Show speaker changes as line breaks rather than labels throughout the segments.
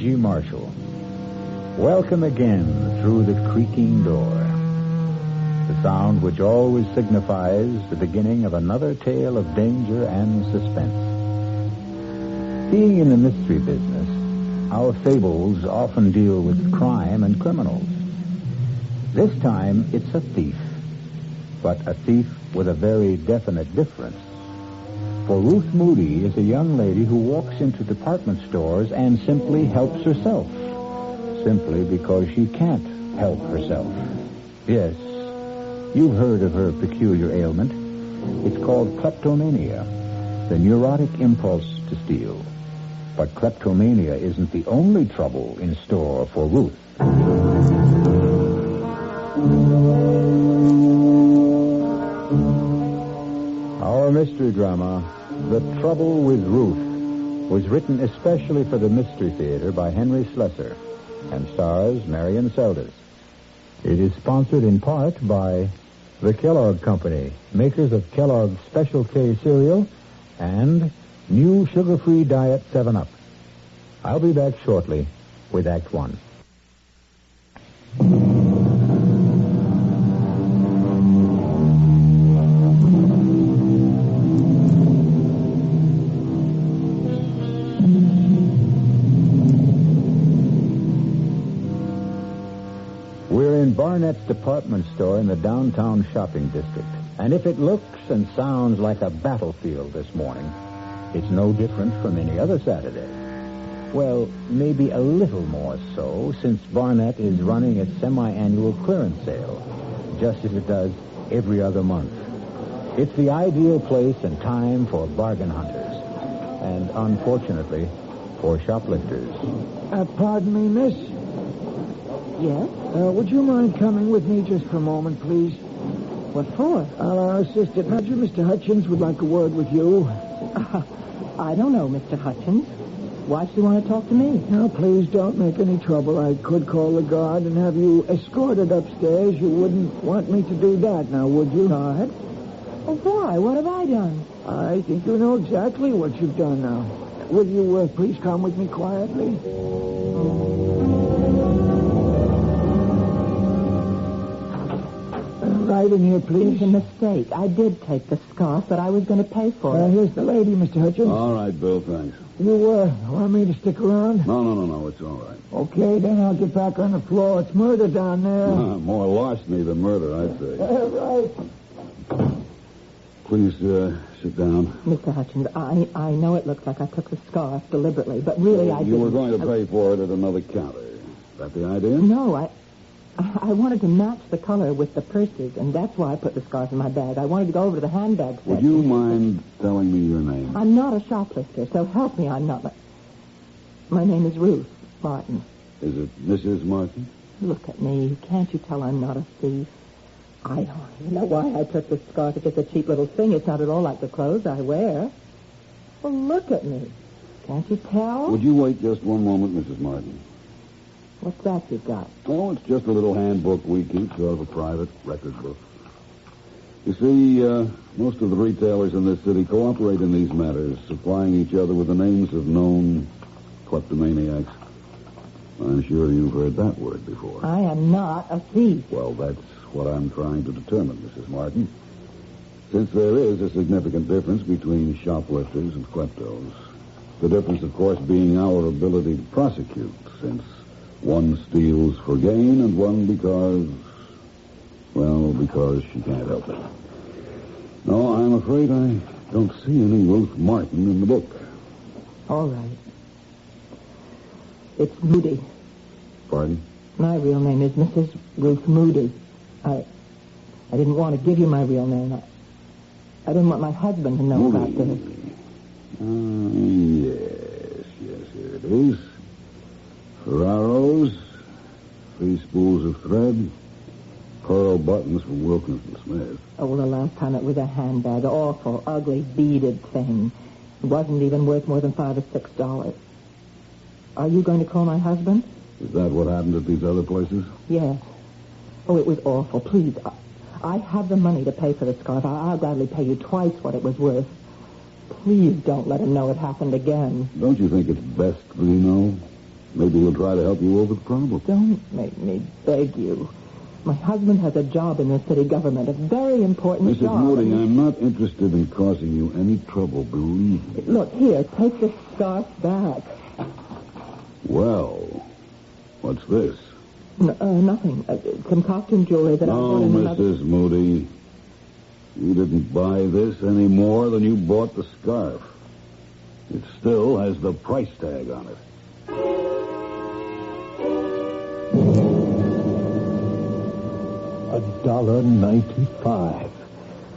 G. Marshall. Welcome again through the creaking door. The sound which always signifies the beginning of another tale of danger and suspense. Being in the mystery business, our fables often deal with crime and criminals. This time, it's a thief, but a thief with a very definite difference. For Ruth Moody is a young lady who walks into department stores and simply helps herself, simply because she can't help herself. Yes, you've heard of her peculiar ailment. It's called kleptomania, the neurotic impulse to steal. But kleptomania isn't the only trouble in store for Ruth. Our mystery drama, The Trouble with Ruth, was written especially for the Mystery Theater by Henry Slessor and stars Marion Seldes. It is sponsored in part by the Kellogg Company, makers of Kellogg's Special K cereal and new sugar-free diet 7-Up. I'll be back shortly with Act 1. We're in Barnett's department store in the downtown shopping district. And if it looks and sounds like a battlefield this morning, it's no different from any other Saturday. Well, maybe a little more so, since Barnett is running its semi-annual clearance sale, just as it does every other month. It's the ideal place and time for bargain hunters, and unfortunately, for shoplifters.
Pardon me, miss.
Yes?
Would you mind coming with me just for a moment, please?
What for?
Our assistant manager, Mr. Hutchins, would like a word with you.
I don't know, Mr. Hutchins. Why should you want to talk to me?
Now, please don't make any trouble. I could call the guard and have you escorted upstairs. You wouldn't want me to do that, now, would you?
Guard? Oh, why? What have I done?
I think you know exactly what you've done now. Will you please come with me quietly? Right in here, please.
It's a mistake. I did take the scarf, but I was going to pay for it.
Here's the lady, Mr. Hutchins.
All right, Bill, thanks.
You want me to stick around?
No, it's all right.
Okay, then I'll get back on the floor. It's murder down there.
More larceny than murder, I'd say.
Right.
Please, sit down.
Mr. Hutchins, I know it looks like I took the scarf deliberately, but really I didn't.
You were going to pay for it at another counter. Is that the idea?
No, I wanted to match the color with the purses, and that's why I put the scarf in my bag. I wanted to go over to the handbag section.
Would you mind telling me your name?
I'm not a shoplifter, so help me, I'm not. My name is Ruth Martin.
Is it Mrs. Martin?
Look at me. Can't you tell I'm not a thief? I don't even know why I took this scarf. It's just a cheap little thing. It's not at all like the clothes I wear. Well, look at me. Can't you tell?
Would you wait just one moment, Mrs. Martin?
What's that you've got?
Oh, it's just a little handbook we keep, sort of a private record book. You see, most of the retailers in this city cooperate in these matters, supplying each other with the names of known kleptomaniacs. I'm sure you've heard that word before.
I am not a thief.
Well, that's what I'm trying to determine, Mrs. Martin. Since there is a significant difference between shoplifters and kleptos, the difference, of course, being our ability to prosecute, since one steals for gain and one because she can't help it. No, I'm afraid I don't see any Ruth Martin in the book.
All right. It's Moody.
Pardon?
My real name is Mrs. Ruth Moody. I didn't want to give you my real name. I didn't want my husband to know
Moody.
about this.
Yes, here it is. Ferraros, 3 spools of thread, pearl buttons from Wilkinson Smith.
Oh, well, the last time it was a handbag. Awful, ugly, beaded thing. It wasn't even worth more than $5 or $6. Are you going to call my husband?
Is that what happened at these other places?
Yes. Oh, it was awful. Please, I have the money to pay for the scarf. I'll gladly pay you twice what it was worth. Please don't let him know it happened again.
Don't you think it's best we know? Maybe he'll try to help you over the problem.
Don't make me beg you. My husband has a job in the city government, a very important
Mrs.
job.
Moody, I'm not interested in causing you any trouble, believe me.
Look, here, take the scarf back.
Well, what's this?
Nothing. Some costume jewelry that I bought
No,
in another...
Mrs. Moody. You didn't buy this any more than you bought the scarf. It still has the price tag on it.
$1.95.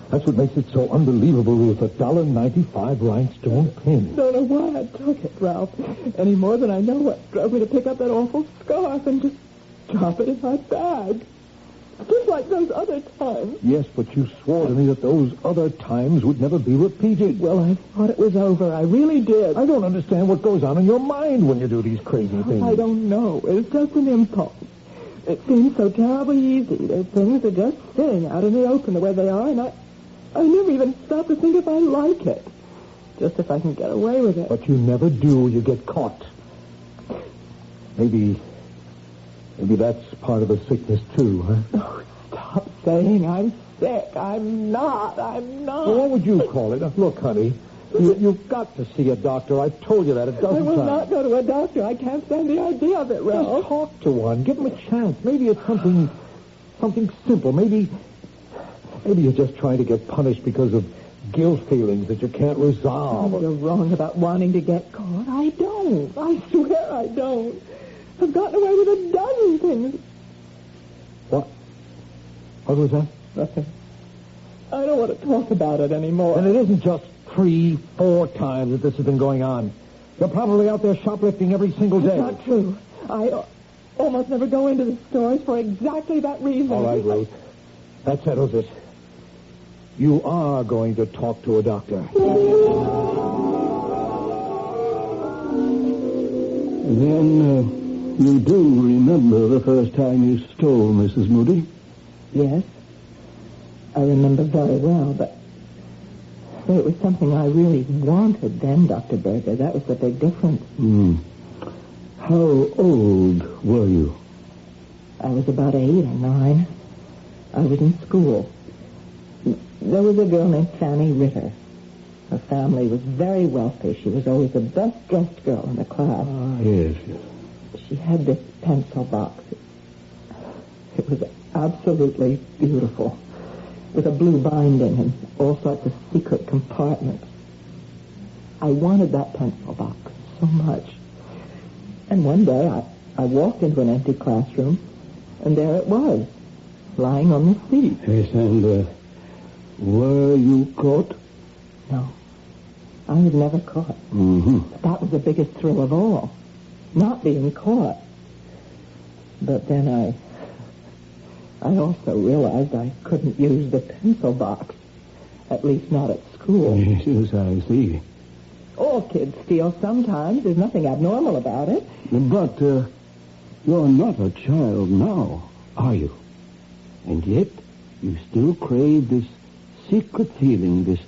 That's what makes it so unbelievable, Ruth. $1.95 rhinestone pin.
Don't know why I took it, Ralph. Any more than I know what drove me to pick up that awful scarf and just drop it in my bag. Just like those other times.
Yes, but you swore to me that those other times would never be repeated.
Well, I thought it was over. I really did.
I don't understand what goes on in your mind when you do these crazy things.
I don't know. It's just an impulse. It seems so terribly easy. There's things that are just sitting out in the open the way they are, and I never even stop to think if I like it. Just if I can get away with it.
But you never do. You get caught. Maybe that's part of the sickness, too, huh?
Oh, stop saying I'm sick. I'm not.
Well, what would you call it? Look, honey, you've got to see a doctor. I've told you that a dozen times.
I will not go to a doctor. I can't stand the idea of it, Ralph.
Just talk to one. Give him a chance. Maybe it's something simple. Maybe you're just trying to get punished because of guilt feelings that you can't resolve.
Oh, you're wrong about wanting to get caught. I don't. I swear I don't. I've gotten away with a dozen things.
What? What was that?
Nothing. I don't want to talk about it anymore.
And it isn't just 3-4 times that this has been going on. You're probably out there shoplifting every single day.
It's not true. I almost never go into the stores for exactly that reason.
All right, Ruth. That settles it. You are going to talk to a doctor.
Then, you do remember the first time you stole, Mrs. Moody?
Yes. I remember very well, but it was something I really wanted then, Dr. Berger. That was the big difference.
How old were you?
I was about 8 or 9. I was in school. There was a girl named Fanny Ritter. Her family was very wealthy. She was always the best-dressed girl in the class.
Ah, yes.
She had this pencil box. It was absolutely beautiful, with a blue binding and all sorts of secret compartments. I wanted that pencil box so much. And one day I walked into an empty classroom, and there it was, lying on the seat.
Yes, and were you caught?
No, I was never caught.
Mm-hmm.
That was the biggest thrill of all, not being caught. But then I also realized I couldn't use the pencil box, at least not at school.
Yes, I see.
All kids steal sometimes. There's nothing abnormal about it.
But you're not a child now, are you? And yet you still crave this secret feeling, this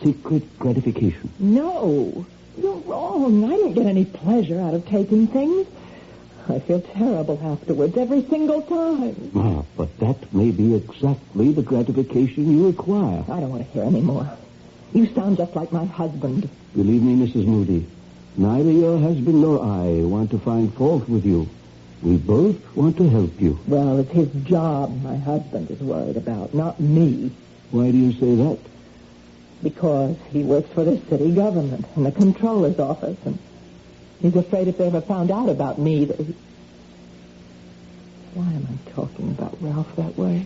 secret gratification.
No, you're wrong. I don't get any pleasure out of taking things. I feel terrible afterwards every single time.
Ah, but that may be exactly the gratification you require.
I don't want to hear any more. You sound just like my husband.
Believe me, Mrs. Moody, neither your husband nor I want to find fault with you. We both want to help you.
Well, it's his job my husband is worried about, not me.
Why do you say that?
Because he works for the city government in the controller's office, and he's afraid if they ever found out about me that he... Why am I talking about Ralph that way?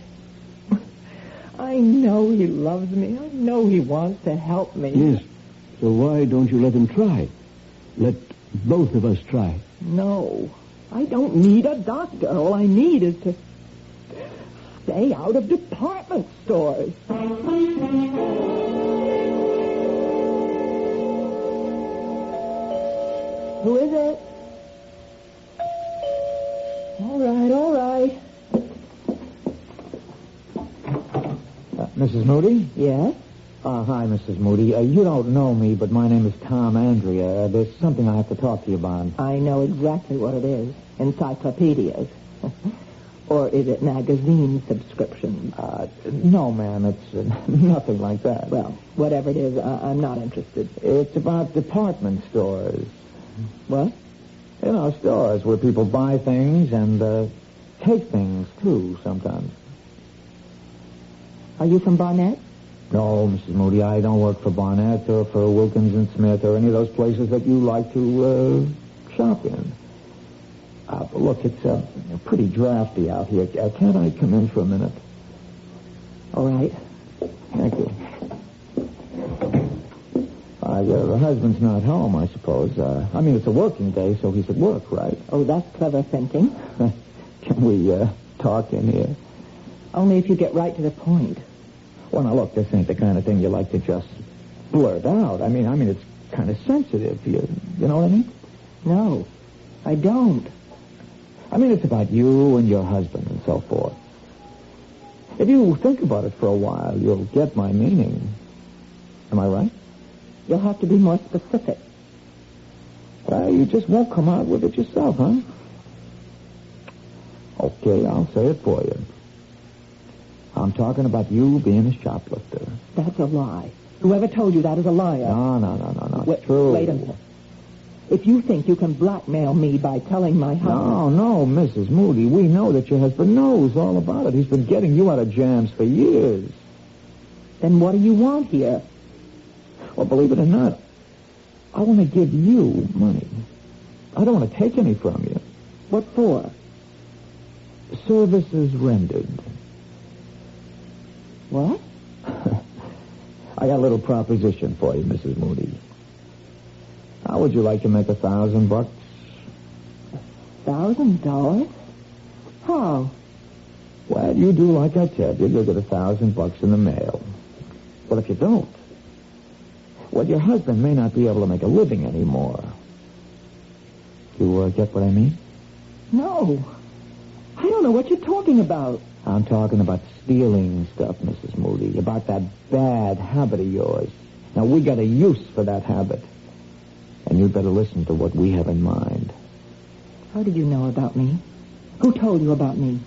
I know he loves me. I know he wants to help me.
Yes. So why don't you let him try? Let both of us try.
No. I don't need a doctor. All I need is to stay out of department stores. Who is it? All right.
Mrs. Moody?
Yes?
Hi, Mrs. Moody. You don't know me, but my name is Tom Andrea. There's something I have to talk to you about.
I know exactly what it is. Encyclopedias. Or is it magazine subscriptions?
No, ma'am. It's nothing like that.
Well, whatever it is, I'm not interested.
It's about department stores.
What?
You know, stores where people buy things and take things, too, sometimes.
Are you from Barnett?
No, Mrs. Moody, I don't work for Barnett or for Wilkins and Smith or any of those places that you like to shop in. But look, it's pretty drafty out here. Can't I come in for a minute?
All right.
Thank you. Your husband's not home, I suppose. I mean, it's a working day, so he's at work, right?
Oh, that's clever thinking.
Can we talk in here?
Only if you get right to the point.
Well, now, look, this ain't the kind of thing you like to just blurt out. I mean, it's kind of sensitive. You know what I mean?
No, I don't.
I mean, it's about you and your husband and so forth. If you think about it for a while, you'll get my meaning. Am I right?
You'll have to be more specific.
Well, you just won't come out with it yourself, huh? Okay, I'll say it for you. I'm talking about you being a shoplifter.
That's a lie. Whoever told you that is a liar.
No. It's true.
Wait a minute. If you think you can blackmail me by telling my husband...
No, Mrs. Moody. We know that your husband knows all about it. He's been getting you out of jams for years.
Then what do you want here?
Well, believe it or not, I want to give you money. I don't want to take any from you.
What for?
Services rendered.
What?
I got a little proposition for you, Mrs. Moody. How would you like to make $1,000?
$1,000? How?
Well, you do like I tell you. You'll get $1,000 in the mail. But if you don't, well, your husband may not be able to make a living anymore. You get what I mean?
No. I don't know what you're talking about.
I'm talking about stealing stuff, Mrs. Moody, about that bad habit of yours. Now, we got a use for that habit. And you'd better listen to what we have in mind.
How did you know about me? Who told you about me?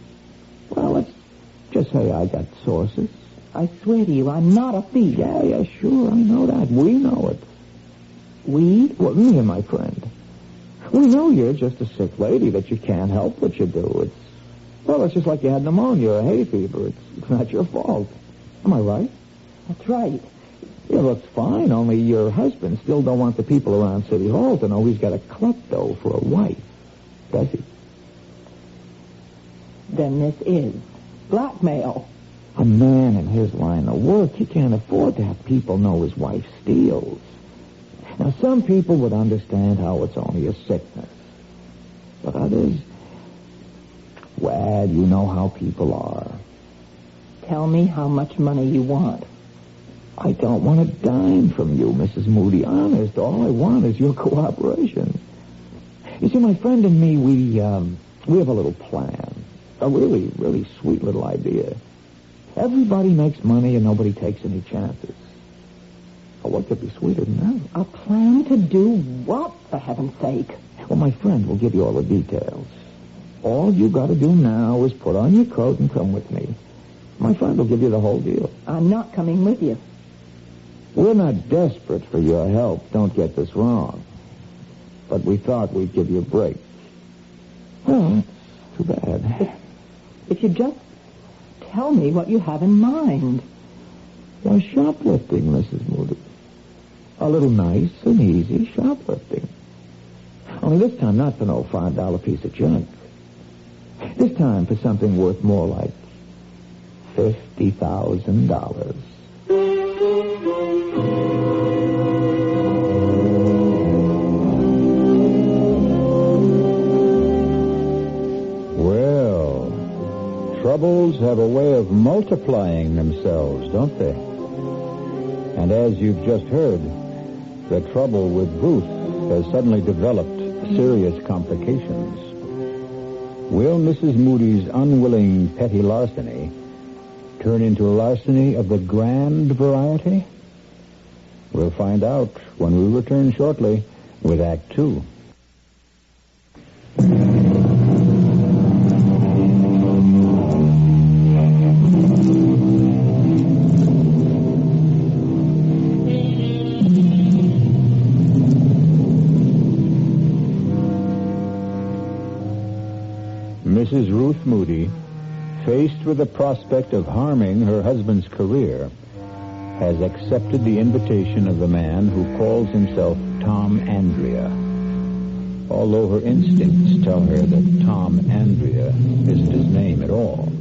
Well, let's just say I got sources.
I swear to you, I'm not a thief.
Yeah, sure, I know that. We know it.
We?
Well, me and my friend. We know you're just a sick lady, that you can't help what you do. It's just like you had pneumonia or hay fever. It's not your fault. Am I right?
That's right.
Yeah, looks fine, only your husband still don't want the people around City Hall to know he's got a klepto for a wife. Does he?
Then this is blackmail.
A man in his line of work, he can't afford to have people know his wife steals. Now, some people would understand how it's only a sickness. But others, well, you know how people are.
Tell me how much money you want.
I don't want a dime from you, Mrs. Moody. Honest, all I want is your cooperation. You see, my friend and me, we have a little plan. A really, really sweet little idea. Everybody makes money and nobody takes any chances. Oh, what could be sweeter than that?
A plan to do what, for heaven's sake?
Well, my friend will give you all the details. All you got to do now is put on your coat and come with me. My friend will give you the whole deal.
I'm not coming with you.
We're not desperate for your help. Don't get this wrong. But we thought we'd give you a break. Well, that's too bad.
If you just tell me what you have in mind.
Well, shoplifting, Mrs. Moody. A little nice and easy shoplifting. Only this time not for no $5 piece of junk. This time for something worth more like $50,000.
Well, troubles have a way of multiplying themselves, don't they? And as you've just heard, the trouble with Ruth has suddenly developed serious complications. Will Mrs. Moody's unwilling petty larceny turn into larceny of the grand variety? We'll find out when we return shortly with Act 2. Mrs. Ruth Moody, faced with the prospect of harming her husband's career, has accepted the invitation of the man who calls himself Tom Andrea, although her instincts tell her that Tom Andrea isn't his name at all.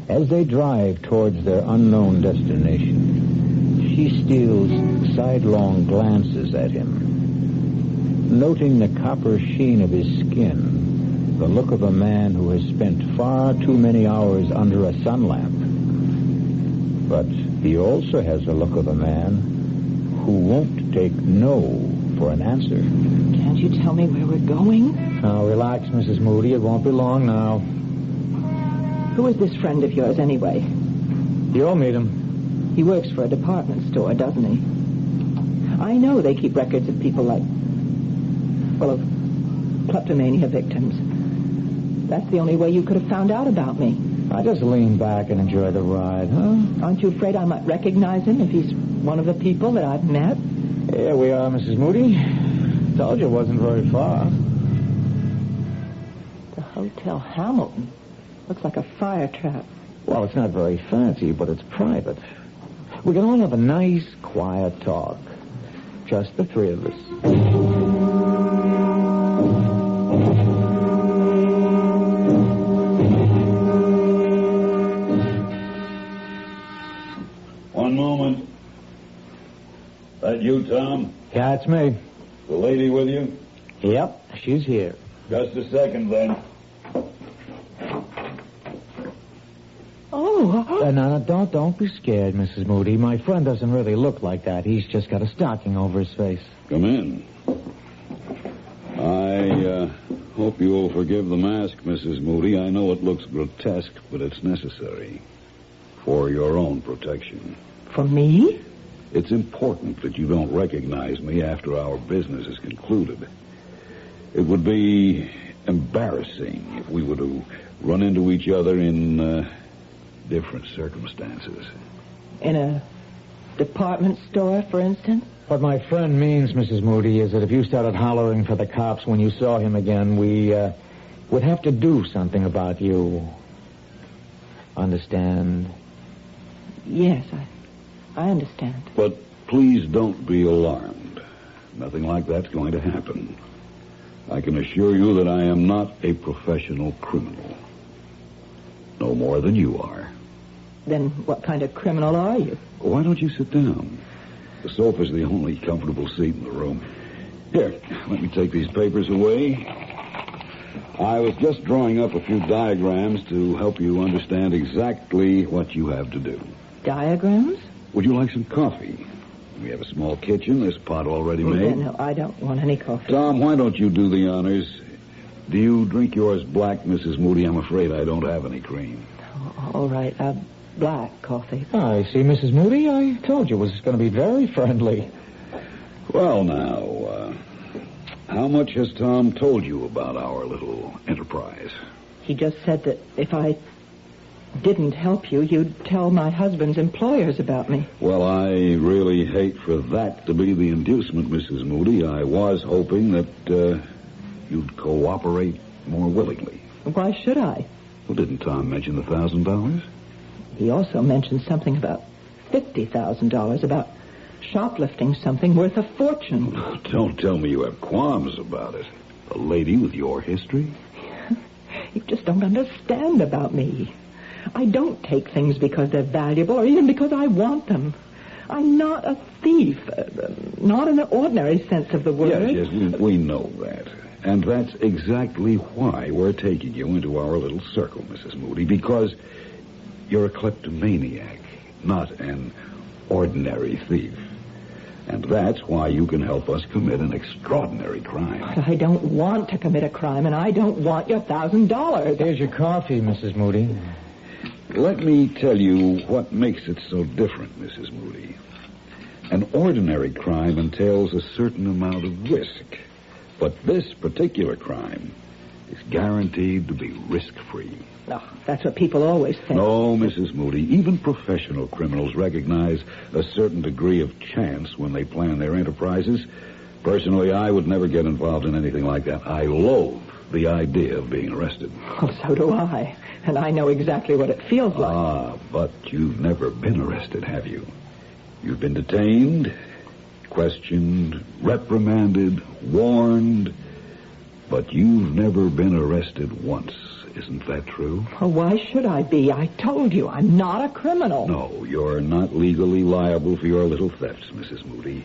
As they drive towards their unknown destination, she steals sidelong glances at him, noting the copper sheen of his skin, the look of a man who has spent far too many hours under a sun lamp. But he also has the look of a man who won't take no for an answer.
Can't you tell me where we're going?
Now, relax, Mrs. Moody. It won't be long now.
Who is this friend of yours, anyway?
You'll meet him.
He works for a department store, doesn't he? I know they keep records of people like, of kleptomania victims. That's the only way you could have found out about me.
I just lean back and enjoy the ride, huh?
Aren't you afraid I might recognize him if he's one of the people that I've met?
Here we are, Mrs. Moody. Told you it wasn't very far.
The Hotel Hamilton. Looks like a fire trap.
Well, it's not very fancy, but it's private. We can all have a nice, quiet talk. Just the three of us.
One moment. That you, Tom?
Yeah, it's me.
The lady with you?
Yep, she's here.
Just a second, then.
No, don't be scared, Mrs. Moody. My friend doesn't really look like that. He's just got a stocking over his face.
Come in. I hope you will forgive the mask, Mrs. Moody. I know it looks grotesque, but it's necessary for your own protection.
For me?
It's important that you don't recognize me after our business is concluded. It would be embarrassing if we were to run into each other in different circumstances.
In a department store, for instance?
What my friend means, Mrs. Moody, is that if you started hollering for the cops when you saw him again, we would have to do something about you. Understand?
Yes, I understand.
But please don't be alarmed. Nothing like that's going to happen. I can assure you that I am not a professional criminal. No more than you are.
Then what kind of criminal are you?
Why don't you sit down? The sofa's the only comfortable seat in the room. Here, let me take these papers away. I was just drawing up a few diagrams to help you understand exactly what you have to do.
Diagrams?
Would you like some coffee? We have a small kitchen. There's a pot already made.
No, I don't want any coffee.
Tom, why don't you do the honors? Do you drink yours black, Mrs. Moody? I'm afraid I don't have any cream.
Oh, all right, black coffee.
I see, Mrs. Moody. I told you it was going to be very friendly.
Well, now, how much has Tom told you about our little enterprise?
He just said that if I didn't help you, you'd tell my husband's employers about me.
Well, I really hate for that to be the inducement, Mrs. Moody. I was hoping that you'd cooperate more willingly.
Why should I?
Well, didn't Tom mention the $1,000?
He also mentioned something about $50,000, about shoplifting something worth a fortune.
Don't tell me you have qualms about it. A lady with your history?
You just don't understand about me. I don't take things because they're valuable or even because I want them. I'm not a thief, not in the ordinary sense of the word.
Yes, we know that. And that's exactly why we're taking you into our little circle, Mrs. Moody, because you're a kleptomaniac, not an ordinary thief. And that's why you can help us commit an extraordinary crime.
But I don't want to commit a crime, and I don't want your $1,000.
Here's your coffee, Mrs. Moody.
Let me tell you what makes it so different, Mrs. Moody. An ordinary crime entails a certain amount of risk. But this particular crime is guaranteed to be risk-free.
No, that's what people always think.
No, Mrs. Moody. Even professional criminals recognize a certain degree of chance when they plan their enterprises. Personally, I would never get involved in anything like that. I loathe the idea of being arrested.
Oh, so do I. And I know exactly what it feels like.
Ah, but you've never been arrested, have you? You've been detained, questioned, reprimanded, warned, but you've never been arrested once. Isn't that true?
Oh, why should I be? I told you, I'm not a criminal.
No, you're not legally liable for your little thefts, Mrs. Moody.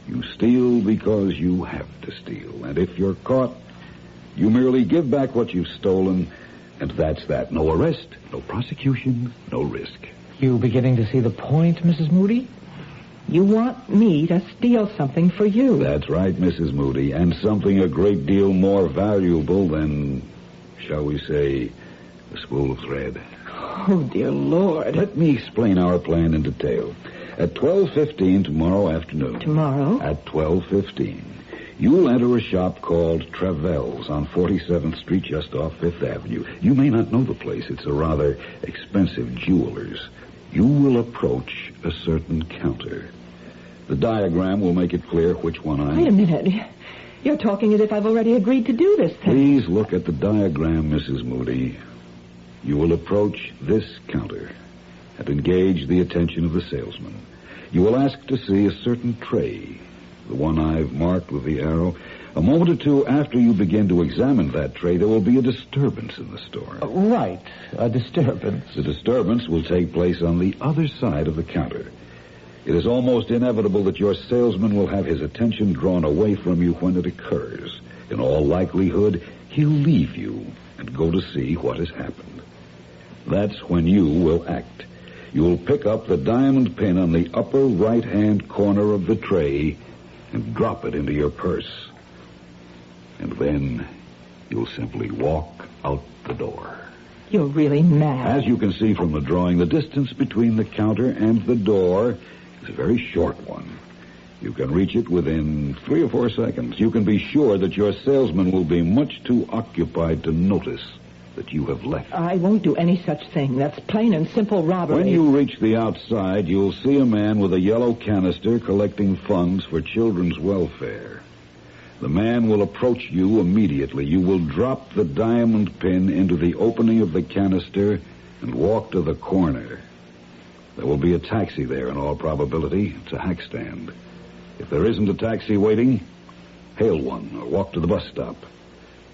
You steal because you have to steal. And if you're caught, you merely give back what you've stolen, and that's that. No arrest, no prosecution, no risk.
You beginning to see the point, Mrs. Moody?
You want me to steal something for you.
That's right, Mrs. Moody, and something a great deal more valuable than, shall we say, a spool of thread.
Oh, dear Lord.
Let me explain our plan in detail. At 12:15 tomorrow afternoon.
Tomorrow?
At 12:15. You'll enter a shop called Travell's on 47th Street, just off Fifth Avenue. You may not know the place. It's a rather expensive jeweler's. You will approach a certain counter. The diagram will make it clear which one
Wait a minute. You're talking as if I've already agreed to do this thing.
Please look at the diagram, Mrs. Moody. You will approach this counter and engage the attention of the salesman. You will ask to see a certain tray, the one I've marked with the arrow. A moment or two after you begin to examine that tray, there will be a disturbance in the store.
Right, a disturbance.
The disturbance will take place on the other side of the counter. It is almost inevitable that your salesman will have his attention drawn away from you when it occurs. In all likelihood, he'll leave you and go to see what has happened. That's when you will act. You'll pick up the diamond pin on the upper right-hand corner of the tray and drop it into your purse. And then you'll simply walk out the door.
You're really mad.
As you can see from the drawing, the distance between the counter and the door is a very short one. You can reach it within 3 or 4 seconds. You can be sure that your salesman will be much too occupied to notice that you have left.
I won't do any such thing. That's plain and simple robbery.
When you reach the outside, you'll see a man with a yellow canister collecting funds for children's welfare. The man will approach you immediately. You will drop the diamond pin into the opening of the canister and walk to the corner. There will be a taxi there in all probability. It's a hack stand. If there isn't a taxi waiting, hail one or walk to the bus stop.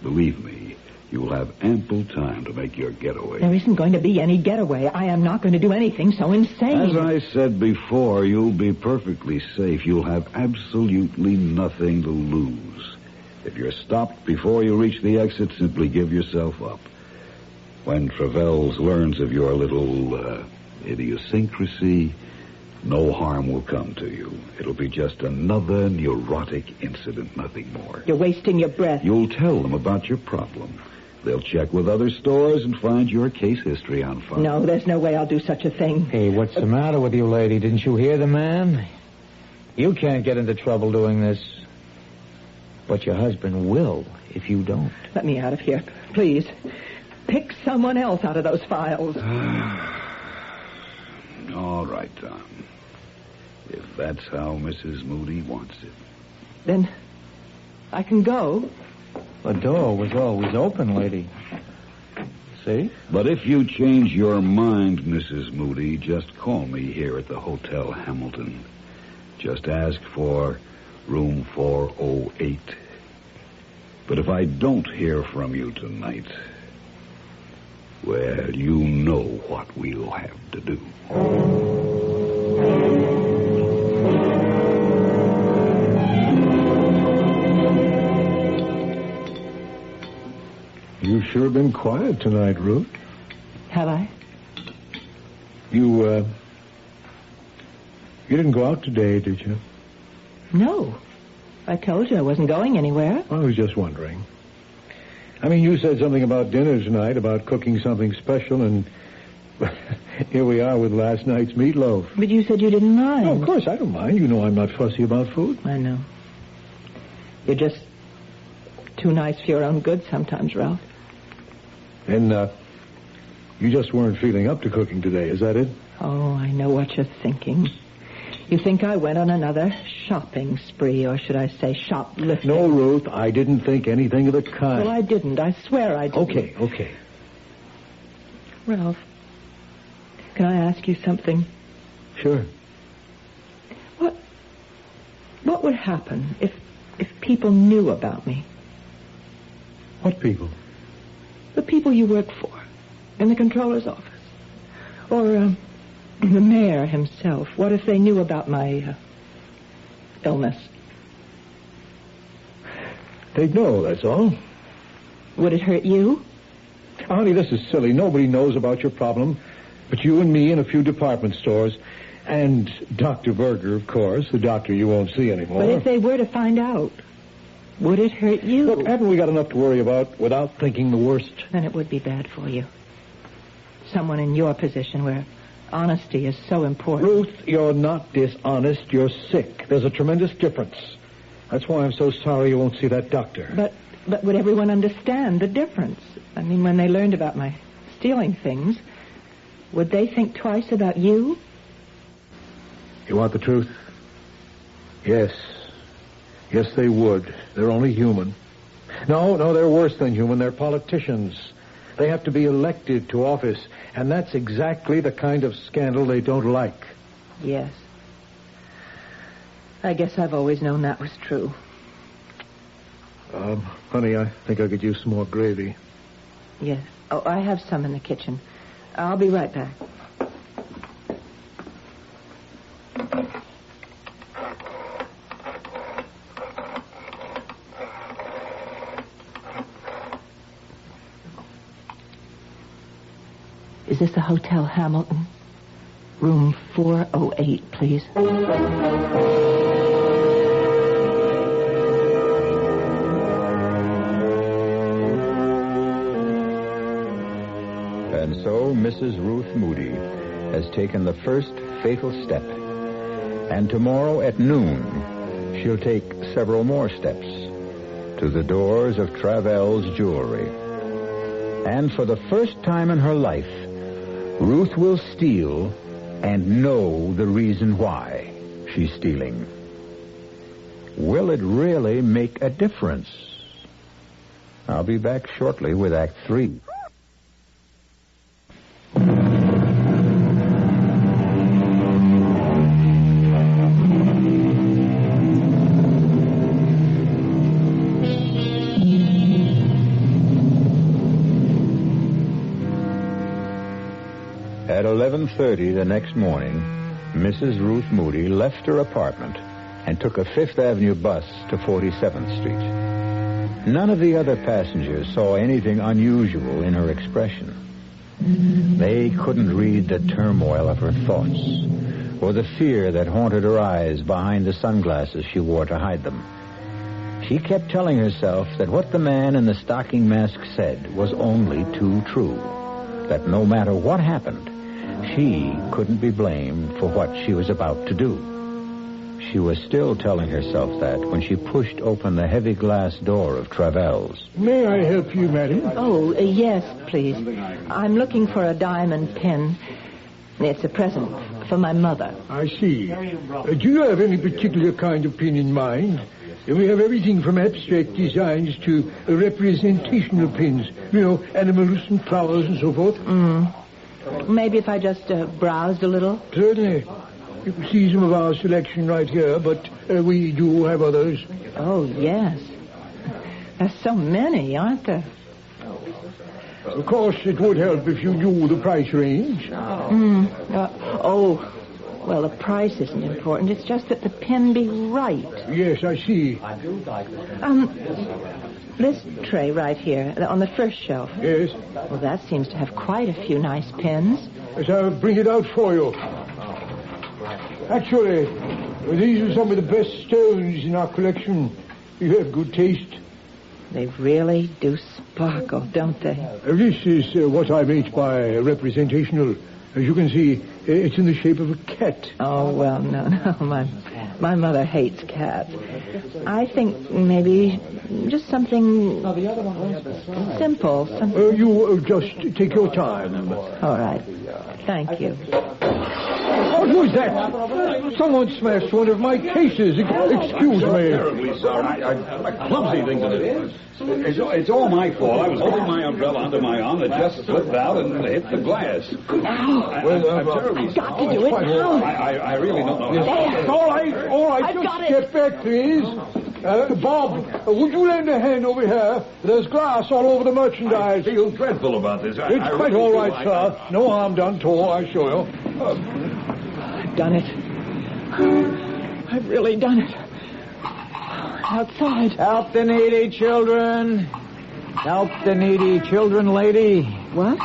Believe me, you will have ample time to make your getaway.
There isn't going to be any getaway. I am not going to do anything so insane.
As I said before, you'll be perfectly safe. You'll have absolutely nothing to lose. If you're stopped before you reach the exit, simply give yourself up. When Travell's learns of your little idiosyncrasy, no harm will come to you. It'll be just another neurotic incident, nothing more.
You're wasting your breath.
You'll tell them about your problem. They'll check with other stores and find your case history on file.
No, there's no way I'll do such a thing.
Hey, what's the matter with you, lady? Didn't you hear the man? You can't get into trouble doing this. But your husband will if you don't.
Let me out of here, please. Pick someone else out of those files.
All right, Tom. If that's how Mrs. Moody wants it.
Then I can go.
The door was always open, lady. See?
But if you change your mind, Mrs. Moody, just call me here at the Hotel Hamilton. Just ask for room 408. But if I don't hear from you tonight, well, you know what we'll have to do.
You've sure been quiet tonight, Ruth.
Have I?
You didn't go out today, did you?
No. I told you I wasn't going anywhere.
I was just wondering. I mean, you said something about dinner tonight, about cooking something special, and Here we are with last night's meatloaf.
But you said you didn't mind.
Oh, of course, I don't mind. You know I'm not fussy about food.
I know. You're just too nice for your own good sometimes, Ralph.
And, you just weren't feeling up to cooking today, is that it?
Oh, I know what you're thinking. You think I went on another shopping spree, or should I say shoplifting?
No, Ruth, I didn't think anything of the kind.
Well, I didn't. I swear I didn't.
Okay.
Ralph, can I ask you something?
Sure.
What would happen if people knew about me?
What people?
The people you work for, in the controller's office. Or, the mayor himself. What if they knew about my, illness?
They'd know, that's all.
Would it hurt you?
Honey, this is silly. Nobody knows about your problem but you and me and a few department stores. And Dr. Berger, of course, the doctor you won't see anymore.
But if they were to find out, would it hurt you?
Look, haven't we got enough to worry about without thinking the worst?
Then it would be bad for you. Someone in your position where honesty is so important.
Ruth, you're not dishonest. You're sick. There's a tremendous difference. That's why I'm so sorry you won't see that doctor.
But would everyone understand the difference? I mean, when they learned about my stealing things, would they think twice about you?
You want the truth? Yes. Yes, they would. They're only human. No, they're worse than human. They're politicians. They have to be elected to office, and that's exactly the kind of scandal they don't like.
Yes. I guess I've always known that was true.
Honey, I think I could use some more gravy.
Yes. Oh, I have some in the kitchen. I'll be right back. Is this the Hotel Hamilton? Room 408, please.
And so Mrs. Ruth Moody has taken the first fatal step. And tomorrow at noon, she'll take several more steps to the doors of Travell's Jewelry. And for the first time in her life, Ruth will steal and know the reason why she's stealing. Will it really make a difference? I'll be back shortly with Act 3. At 11:30 the next morning, Mrs. Ruth Moody left her apartment and took a Fifth Avenue bus to 47th Street. None of the other passengers saw anything unusual in her expression. They couldn't read the turmoil of her thoughts or the fear that haunted her eyes behind the sunglasses she wore to hide them. She kept telling herself that what the man in the stocking mask said was only too true, that no matter what happened, she couldn't be blamed for what she was about to do. She was still telling herself that when she pushed open the heavy glass door of Travell's.
May I help you, madam?
Oh, yes, please. I'm looking for a diamond pin. It's a present for my mother.
I see. Do you have any particular kind of pin in mind? We have everything from abstract designs to representational pins. You know, animals and flowers and so forth.
Maybe if I just browsed a little?
Certainly. You can see some of our selection right here, but we do have others.
Oh, yes. There's so many, aren't there?
Of course, it would help if you knew the price range.
Well, the price isn't important. It's just that the pin be right.
Yes, I see.
This tray right here, on the first shelf.
Yes?
Well, that seems to have quite a few nice pins.
Yes, I'll bring it out for you. Actually, these are some of the best stones in our collection. You have good taste.
They really do sparkle, don't they?
This is what I meant by representational. As you can see, it's in the shape of a cat.
Oh, well, no. My mother hates cats. I think maybe just something simple.
You just take your time.
All right. Thank you.
What was that? Someone smashed one of my cases. Excuse me.
Terribly sorry. A clumsy thing to do. It's all my fault. I was holding my umbrella under my arm. It just slipped out and hit the glass. I'm terribly sorry.
Got to do it now.
I really don't know.
All right. Just get back, please. Bob, would you lend a hand over here? There's glass all over the merchandise.
I feel dreadful about this.
It's quite all right, sir. No harm done to all, I assure you.
I've done it. I've really done it. Outside.
Help the needy children. Help the needy children, lady.
What?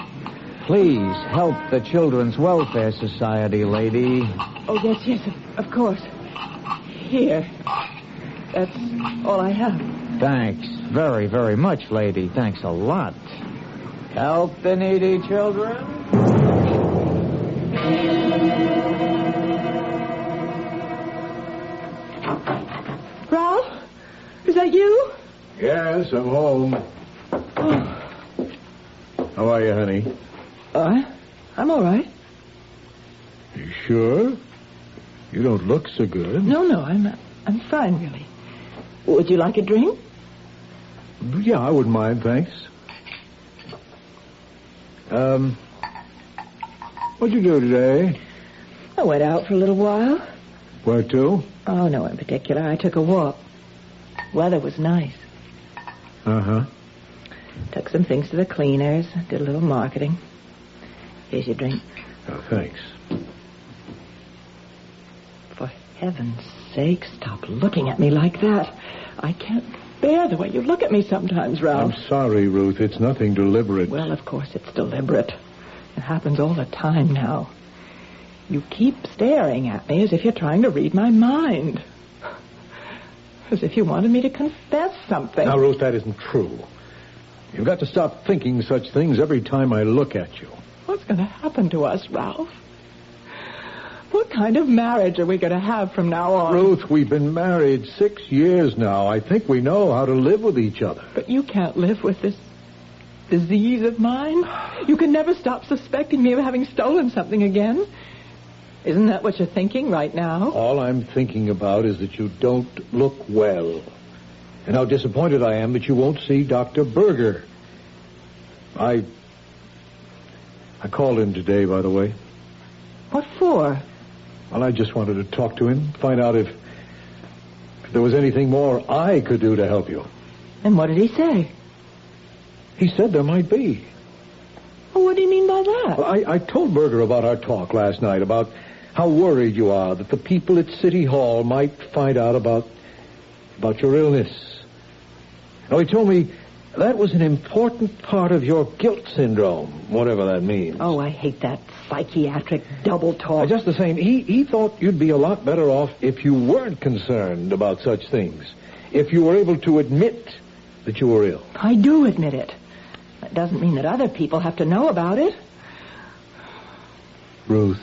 Please help the Children's Welfare Society, lady.
Oh, yes, of course. Here. That's all I have.
Thanks very, very much, lady. Thanks a lot. Help the needy children.
Ralph? Is that you?
Yes, I'm home. How are you, honey?
I'm all right.
You sure? You don't look so good.
No, I'm fine, really. Would you like a drink?
Yeah, I wouldn't mind, thanks. What'd you do today?
I went out for a little while.
Where to?
Oh, no in particular. I took a walk. Weather was nice.
Uh-huh.
Took some things to the cleaners. Did a little marketing. Here's your drink.
Oh, thanks.
For heaven's sake, stop looking at me like that. I can't bear the way you look at me sometimes, Ralph.
I'm sorry, Ruth. It's nothing deliberate.
Well, of course it's deliberate. It happens all the time now. You keep staring at me as if you're trying to read my mind. As if you wanted me to confess something.
Now, Ruth, that isn't true. You've got to stop thinking such things every time I look at you.
What's going to happen to us, Ralph? What kind of marriage are we going to have from now on?
Ruth, we've been married 6 years now. I think we know how to live with each other.
But you can't live with this disease of mine. You can never stop suspecting me of having stolen something again. Isn't that what you're thinking right now?
All I'm thinking about is that you don't look well. And how disappointed I am that you won't see Dr. Berger. I called him today, by the way.
What for?
Well, I just wanted to talk to him, find out if there was anything more I could do to help you.
And what did he say?
He said there might be.
Well, what do you mean by that?
Well, I told Berger about our talk last night, about how worried you are that the people at City Hall might find out about your illness. Now, he told me that was an important part of your guilt syndrome, whatever that means.
Oh, I hate that psychiatric double talk.
Just the same, he thought you'd be a lot better off if you weren't concerned about such things, if you were able to admit that you were ill.
I do admit it. That doesn't mean that other people have to know about it.
Ruth,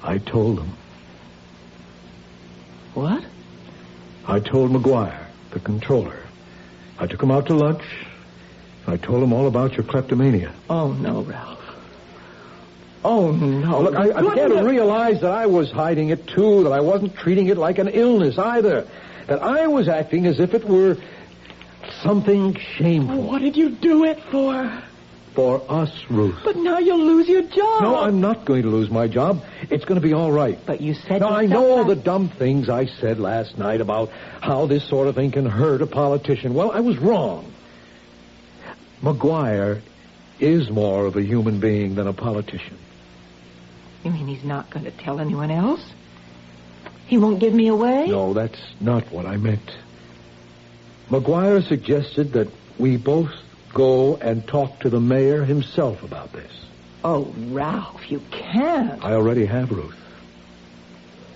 I told him.
What?
I told McGuire, the controller. I took him out to lunch. I told him all about your kleptomania.
Oh, no, Ralph. Oh, no.
Look, I began to realize that I was hiding it, too, that I wasn't treating it like an illness either, that I was acting as if it were something shameful.
What did you do it for?
For us, Ruth.
But now you'll lose your job.
No, I'm not going to lose my job. It's going to be all right.
But you said...
Now, I know all the dumb things I said last night about how this sort of thing can hurt a politician. Well, I was wrong. McGuire is more of a human being than a politician.
You mean he's not going to tell anyone else? He won't give me away?
No, that's not what I meant. McGuire suggested that we both go and talk to the mayor himself about this.
Oh, Ralph, you can't.
I already have, Ruth.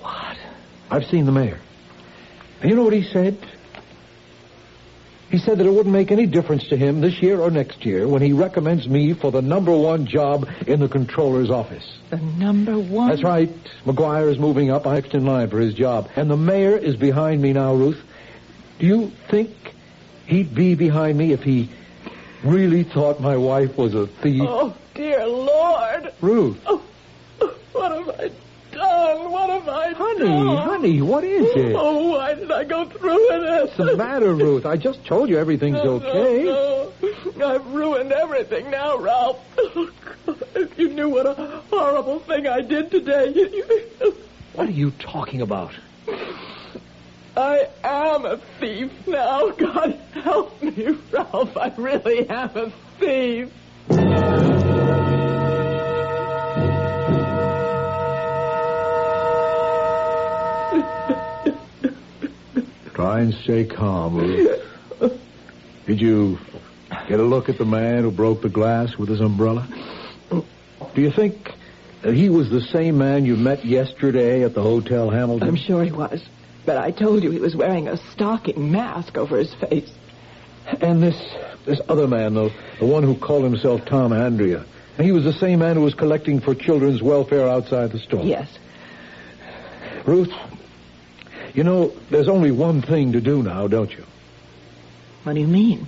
What?
I've seen the mayor. And you know what he said? He said that it wouldn't make any difference to him this year or next year when he recommends me for the #1 job in the controller's office.
The #1?
That's right. McGuire is moving up. I'm next in line for his job. And the mayor is behind me now, Ruth. Do you think he'd be behind me if he really thought my wife was a thief?
Oh, dear Lord.
Ruth.
Oh, what have I done? What have I done?
Honey, what is it?
Oh, why did I go through with this?
What's the matter, Ruth? I just told you everything's okay.
No. I've ruined everything now, Ralph. Oh, God, if you knew what a horrible thing I did today.
What are you talking about?
I am a thief now. God help me, Ralph. I really am a thief.
Try and stay calm, Ruth. Did you get a look at the man who broke the glass with his umbrella? Do you think that he was the same man you met yesterday at the Hotel Hamilton?
I'm sure he was. But I told you he was wearing a stocking mask over his face.
And this other man, the one who called himself Tom Andrea, he was the same man who was collecting for children's welfare outside the store?
Yes.
Ruth, you know, there's only one thing to do now, don't you?
What do you mean?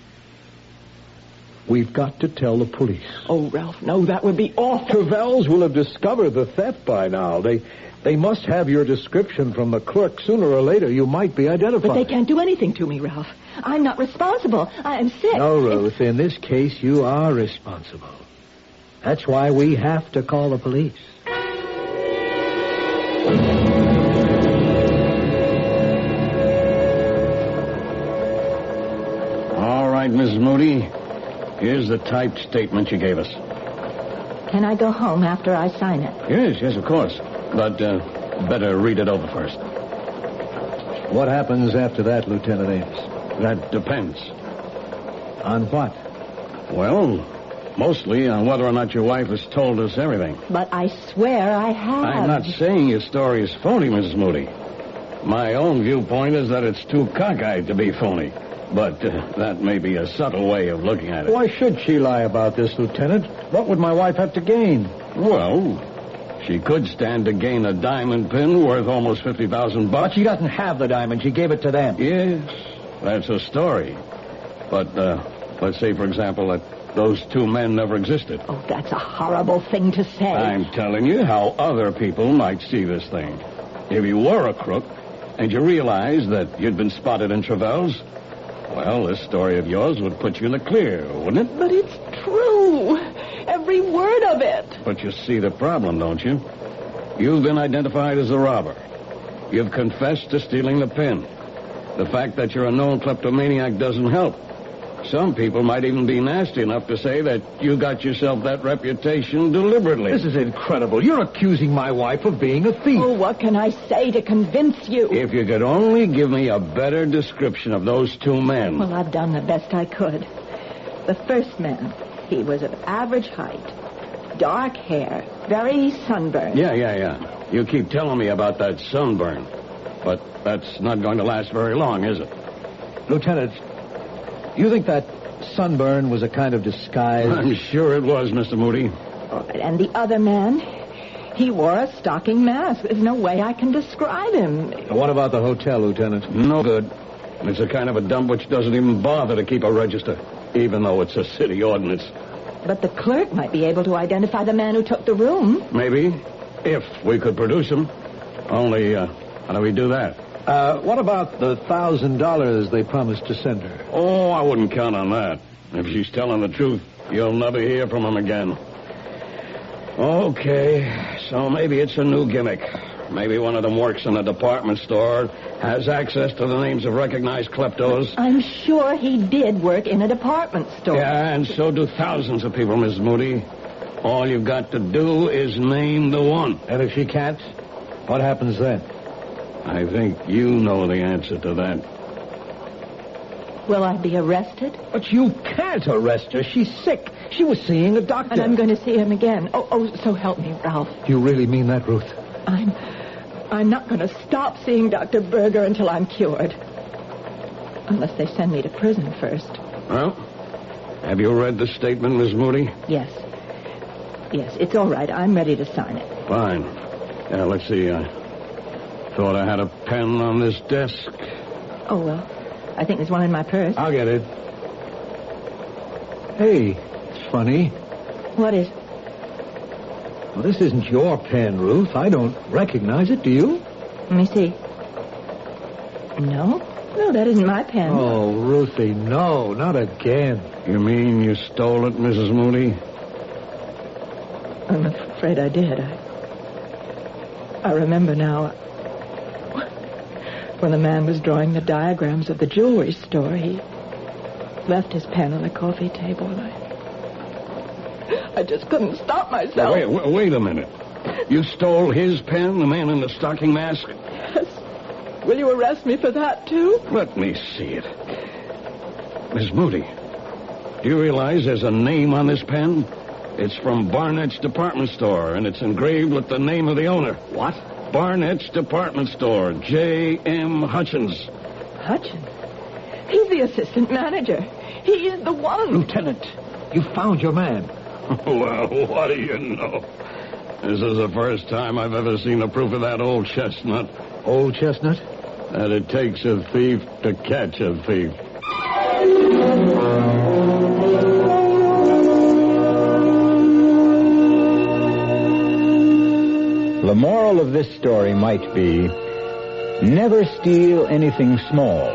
We've got to tell the police.
Oh, Ralph, no, that would be awful.
Travels will have discovered the theft by now. They must have your description from the clerk. Sooner or later, you might be identified.
But they can't do anything to me, Ralph. I'm not responsible. I am sick.
No, Ruth, in this case, you are responsible. That's why we have to call the police.
All right, Mrs. Moody. Here's the typed statement you gave us.
Can I go home after I sign it?
Yes, of course. But better read it over first.
What happens after that, Lieutenant Ames?
That depends.
On what?
Well, mostly on whether or not your wife has told us everything.
But I swear I have.
I'm not saying your story is phony, Mrs. Moody. My own viewpoint is that it's too cockeyed to be phony. But that may be a subtle way of looking at it.
Why should she lie about this, Lieutenant? What would my wife have to gain?
Well, she could stand to gain a diamond pin worth almost $50,000.
But she doesn't have the diamond. She gave it to them.
Yes, that's a story. But let's say, for example, that those two men never existed.
Oh, that's a horrible thing to say.
I'm telling you how other people might see this thing. If you were a crook and you realized that you'd been spotted in Travels, well, this story of yours would put you in the clear, wouldn't it?
But it's true. Every word of it.
But you see the problem, don't you? You've been identified as a robber. You've confessed to stealing the pin. The fact that you're a known kleptomaniac doesn't help. Some people might even be nasty enough to say that you got yourself that reputation deliberately.
This is incredible. You're accusing my wife of being a thief.
Oh, what can I say to convince you?
If you could only give me a better description of those two men.
Well, I've done the best I could. The first man, he was of average height, dark hair, very sunburned.
Yeah. You keep telling me about that sunburn. But that's not going to last very long, is it?
Lieutenant, you think that sunburn was a kind of disguise?
I'm sure it was, Mr. Moody.
And the other man, he wore a stocking mask. There's no way I can describe him.
What about the hotel, Lieutenant?
No good. It's a kind of a dump which doesn't even bother to keep a register, even though it's a city ordinance.
But the clerk might be able to identify the man who took the room.
Maybe, if we could produce him. Only, how do we do that?
What about the $1,000 they promised to send her?
Oh, I wouldn't count on that. If she's telling the truth, you'll never hear from him again. Okay, so maybe it's a new gimmick. Maybe one of them works in a department store, has access to the names of recognized kleptos.
I'm sure he did work in a department store.
Yeah, and so do thousands of people, Miss Moody. All you've got to do is name the one.
And if she can't, what happens then?
I think you know the answer to that.
Will I be arrested?
But you can't arrest her. She's sick. She was seeing a doctor.
And I'm going to see him again. Oh, so help me, Ralph.
You really mean that, Ruth?
I'm not going to stop seeing Dr. Berger until I'm cured. Unless they send me to prison first.
Well, have you read the statement, Miss Moody?
Yes. Yes, it's all right. I'm ready to sign it.
Fine. Yeah, let's see. I thought I had a pen on this desk.
Oh, well, I think there's one in my purse.
I'll get it. Hey, it's funny.
What is?
Well, this isn't your pen, Ruth. I don't recognize it, do you?
Let me see. No, that isn't my pen.
Oh, Ruthie, no, not again.
You mean you stole it, Mrs. Moody?
I'm afraid I did. I remember now. When the man was drawing the diagrams of the jewelry store, he left his pen on the coffee table, and I just couldn't stop myself.
Wait a minute. You stole his pen, the man in the stocking mask?
Yes. Will you arrest me for that, too?
Let me see it. Miss Moody, do you realize there's a name on this pen? It's from Barnett's department store, and it's engraved with the name of the owner.
What?
Barnett's department store, J.M. Hutchins.
Hutchins? He's the assistant manager. He's the one.
Lieutenant, you found your man.
Well, what do you know? This is the first time I've ever seen the proof of that old chestnut.
Old chestnut?
That it takes a thief to catch a thief.
The moral of this story might be, never steal anything small,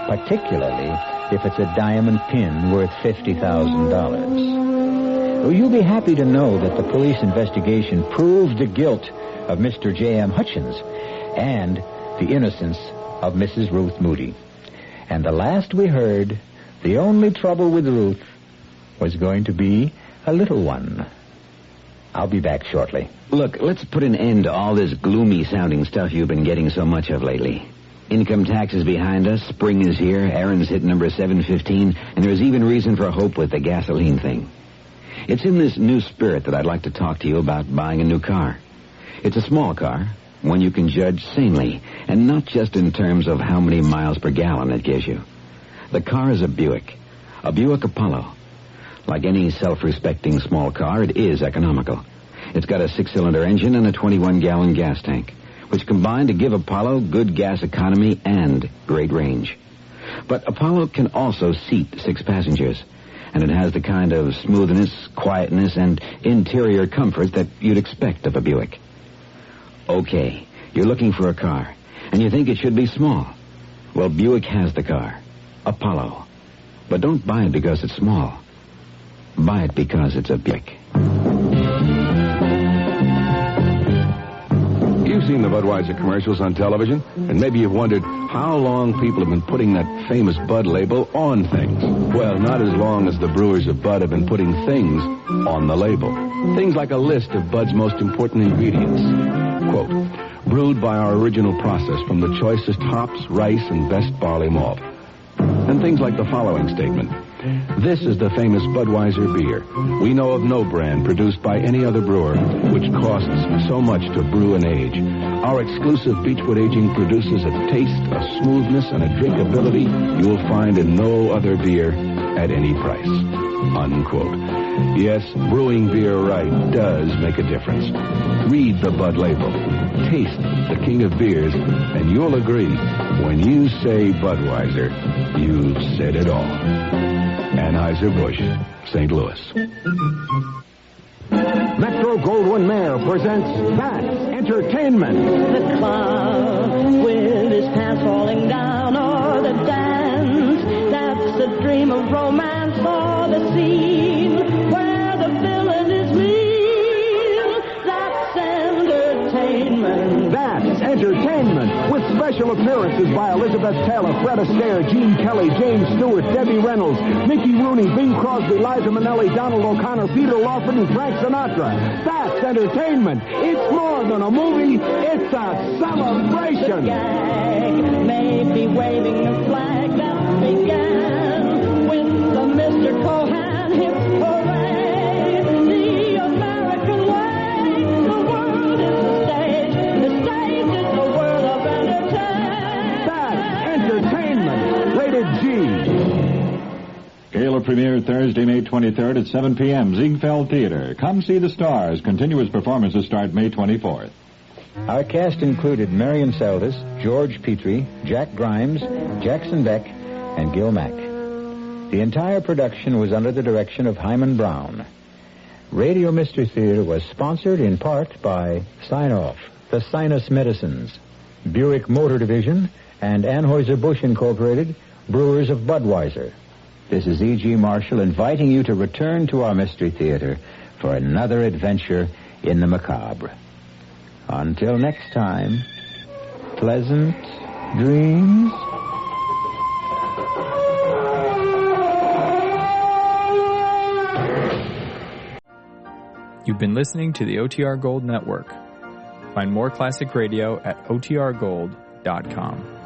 particularly if it's a diamond pin worth $50,000. You'll be happy to know that the police investigation proved the guilt of Mr. J.M. Hutchins and the innocence of Mrs. Ruth Moody. And the last we heard, the only trouble with Ruth was going to be a little one. I'll be back shortly.
Look, let's put an end to all this gloomy-sounding stuff you've been getting so much of lately. Income tax is behind us, spring is here, Aaron's hit number 715, and there's even reason for hope with the gasoline thing. It's in this new spirit that I'd like to talk to you about buying a new car. It's a small car, one you can judge sanely, and not just in terms of how many miles per gallon it gives you. The car is a Buick Apollo. Like any self-respecting small car, it is economical. It's got a 6-cylinder engine and a 21-gallon gas tank, which combine to give Apollo good gas economy and great range. But Apollo can also seat 6 passengers, and it has the kind of smoothness, quietness, and interior comfort that you'd expect of a Buick. Okay, you're looking for a car, and you think it should be small. Well, Buick has the car, Apollo. But don't buy it because it's small. Buy it because it's a Buick.
You've seen the Budweiser commercials on television, and maybe you've wondered how long people have been putting that famous Bud label on things. Well, not as long as the brewers of Bud have been putting things on the label. Things like a list of Bud's most important ingredients. Quote, brewed by our original process from the choicest hops, rice, and best barley malt. And things like the following statement. This is the famous Budweiser beer. We know of no brand produced by any other brewer which costs so much to brew and age. Our exclusive Beechwood aging produces a taste, a smoothness, and a drinkability you will find in no other beer at any price. Unquote. Yes, brewing beer right does make a difference. Read the Bud label. Taste the king of beers, and you'll agree, when you say Budweiser, you've said it all. Anheuser-Busch, St. Louis.
Metro-Goldwyn-Mayer presents That's Entertainment.
The clown with his pants falling down, or the dance that's a dream of romance, or the scene where the villain is mean. That's entertainment.
That's Entertainment, with special appearances by Elizabeth Taylor, Fred Astaire, Gene Kelly, James Stewart, Debbie Reynolds, Mickey Rooney, Bing Crosby, Liza Minnelli, Donald O'Connor, Peter Lawford, and Frank Sinatra. That's Entertainment. It's more than a movie, it's a celebration.
The gag may be waving a flag that began with the Mr. Cohan hip hooray. The American way, the world is the stage. The stage is the world of entertainment.
That's Entertainment.
premiere Thursday, May 23rd at 7 p.m. Ziegfeld Theater. Come see the stars. Continuous performances start May 24th. Our cast included Marion Seldes, George Petrie, Jack Grimes, Jackson Beck, and Gil Mack. The entire production was under the direction of Hyman Brown. Radio Mystery Theater was sponsored in part by Sign-Off, the Sinus Medicines, Buick Motor Division, and Anheuser-Busch Incorporated, Brewers of Budweiser. This is E.G. Marshall inviting you to return to our Mystery Theater for another adventure in the macabre. Until next time, pleasant dreams.
You've been listening to the OTR Gold Network. Find more classic radio at otrgold.com.